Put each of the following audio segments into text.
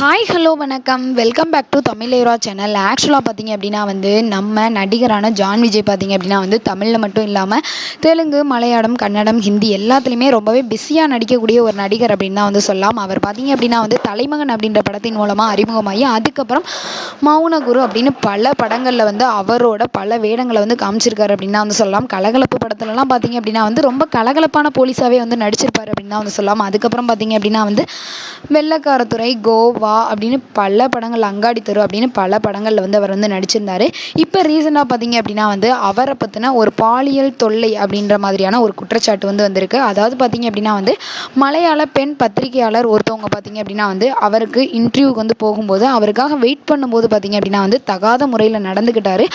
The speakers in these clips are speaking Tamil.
ஹாய் ஹலோ வணக்கம் welcome back to Tamizhera channel. ஆக்சுவலாக பார்த்தீங்க அப்படின்னா நம்ம நடிகரான ஜான் விஜய் பார்த்தீங்க அப்படின்னா தமிழில் மட்டும் இல்லாமல் தெலுங்கு, மலையாளம், கன்னடம், ஹிந்தி எல்லாத்துலேயுமே ரொம்பவே பிஸியாக நடிக்கக்கூடிய ஒரு நடிகர் அப்படின்னு தான் சொல்லலாம். அவர் பார்த்தீங்க அப்படின்னா தலைமகன் அப்படின்ற படத்தின் மூலமாக அறிமுகமாகி அதுக்கப்புறம் மௌனகுரு அப்படின்னு பல படங்களில் அவரோட பல வேடங்களை காமிச்சிருக்காரு அப்படின்னு தான் சொல்லலாம். கலகலப்பு படத்துலலாம் பார்த்தீங்க அப்படின்னா ரொம்ப கலகலப்பான போலீஸாகவே நடிச்சிருப்பார் அப்படின்னு தான் சொல்லலாம். அதுக்கப்புறம் பார்த்தீங்க அப்படின்னா வெள்ளக்காரத்துறை, கோவா அப்படின்னு பல படங்கள், அங்காடி தெரு அப்படின்னு பல படங்களில் அவர் நடிச்சிருந்தார். இப்போ ரீசெண்டாக பார்த்தீங்க அப்படின்னா அவரை பற்றின ஒரு பாலியல் தொல்லை அப்படின்ற மாதிரியான ஒரு குற்றச்சாட்டு வந்திருக்கு. அதாவது பார்த்தீங்க அப்படின்னா மலையாள பெண் பத்திரிகையாளர் ஒருத்தவங்க பார்த்தீங்க அப்படின்னா அவருக்கு இன்டர்வியூக்கு போகும்போது அவருக்காக வெயிட் பண்ணும்போது பார்த்தீங்க அப்படின்னா தகாத முறையில் நடந்துக்கிட்டாரு.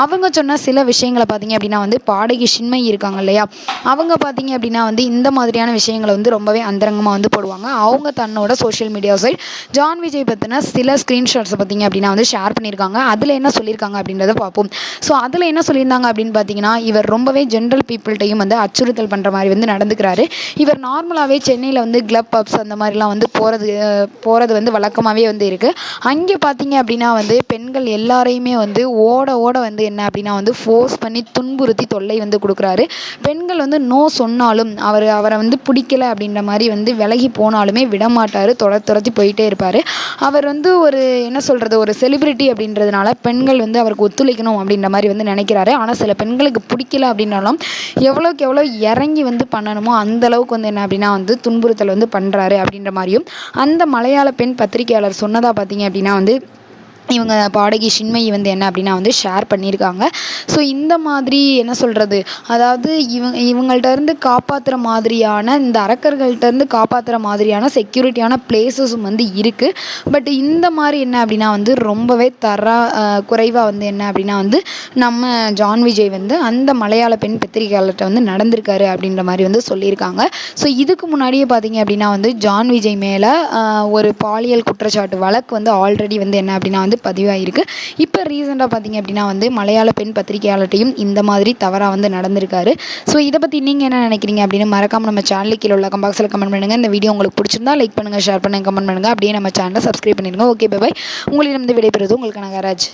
அவங்க சொன்ன சில விஷயங்களை பார்த்தீங்க அப்படின்னா பாடகி சின்மயி இருக்காங்க இல்லையா, அவங்க பார்த்தீங்க அப்படின்னா இந்த மாதிரியான விஷயங்களை ரொம்பவே அந்தரங்கமாக போடுவாங்க. அவங்க தன்னோட social media site John Vijay பற்றின சில ஸ்க்ரீன்ஷாட்ஸை பார்த்தீங்க அப்படின்னா ஷேர் பண்ணியிருக்காங்க. அதில் என்ன சொல்லியிருக்காங்க அப்படின்றத பார்ப்போம். ஸோ அதில் என்ன சொல்லியிருந்தாங்க அப்படின்னு பார்த்தீங்கன்னா, இவர் ரொம்பவே ஜென்ரல் பீப்புள்கிட்டையும் அச்சுறுத்தல் பண்ணுற மாதிரி நடந்துக்கிறாரு. இவர் நார்மலாகவே சென்னையில் கிளப் பப்ஸ் அந்த மாதிரிலாம் போகிறது வழக்கமாகவே இருக்குது. அங்கே பார்த்தீங்க அப்படின்னா பெண்கள் எல்லாரையுமே ஓட ஓட என்ன அப்படின்னா ஃபோர்ஸ் பண்ணி துன்புறுத்தி தொல்லை கொடுக்குறாரு. பெண்கள் நோ சொன்னாலும் அவரை பிடிக்கல அப்படின்ற மாதிரி விலகி போனாலுமே விடமாட்டார், துரத்தி போயிட்டே இருப்பார். அவர் ஒரு என்ன சொல்கிறது, ஒரு செலிபிரிட்டி அப்படின்றதுனால பெண்கள் அவருக்கு ஒத்துழைக்கணும் அப்படின்ற மாதிரி நினைக்கிறாரு. ஆனால் சில பெண்களுக்கு பிடிக்கல அப்படின்னாலும் எவ்வளோக்கு எவ்வளோ இறங்கி பண்ணணுமோ அந்தளவுக்கு என்ன அப்படின்னா துன்புறுத்தல் பண்ணுறாரு அப்படின்ற மாதிரியும் அந்த மலையாள பெண் பத்திரிகையாளர் சொன்னதாக பார்த்தீங்க அப்படின்னா இவங்க பாடகி சின்மயி என்ன அப்படின்னா ஷேர் பண்ணியிருக்காங்க. ஸோ இந்த மாதிரி என்ன சொல்கிறது, அதாவது இவங்கள்ட்ட காப்பாற்றுற மாதிரியான, இந்த அரக்கர்கள்ட்டேருந்து காப்பாற்றுற மாதிரியான செக்யூரிட்டியான பிளேஸஸும் இருக்குது. பட் இந்த மாதிரி என்ன அப்படின்னா ரொம்பவே குறைவாக என்ன அப்படின்னா நம்ம ஜான் விஜய் அந்த மலையாள பெண் பத்திரிகையாளர்கிட்ட நடந்திருக்காரு அப்படின்ற மாதிரி சொல்லியிருக்காங்க. ஸோ இதுக்கு முன்னாடியே பார்த்தீங்க அப்படின்னா ஜான் விஜய் மேலே ஒரு பாலியல் குற்றச்சாட்டு வழக்கு ஆல்ரெடி என்ன அப்படின்னா பதிவாயிருக்கு. இப்போ ரீசெண்டாக பார்த்தீங்க அப்படின்னா மலையாள பெண் பத்திரிகையாளர்கிட்டையும் இந்த மாதிரி தவறாக நடந்திருக்காரு. ஸோ இதை பற்றி நீங்கள் என்ன நினைக்கிறீங்க அப்படின்னு மறக்காமல் நம்ம சேனலுக்கு கீழே உள்ள பாக்ஸில் கமெண்ட் பண்ணுங்கள். இந்த வீடியோ உங்களுக்கு பிடிச்சிருந்தா லைக் பண்ணுங்கள், ஷேர் பண்ணுங்கள், கமெண்ட் பண்ணுங்கள். அப்படியே நம்ம சேனலை சப்ஸ்கிரைப் பண்ணிடுங்க. Okay, bye. உங்களிடம் விடைபெறுவது உங்களுக்கு நாகராஜ்.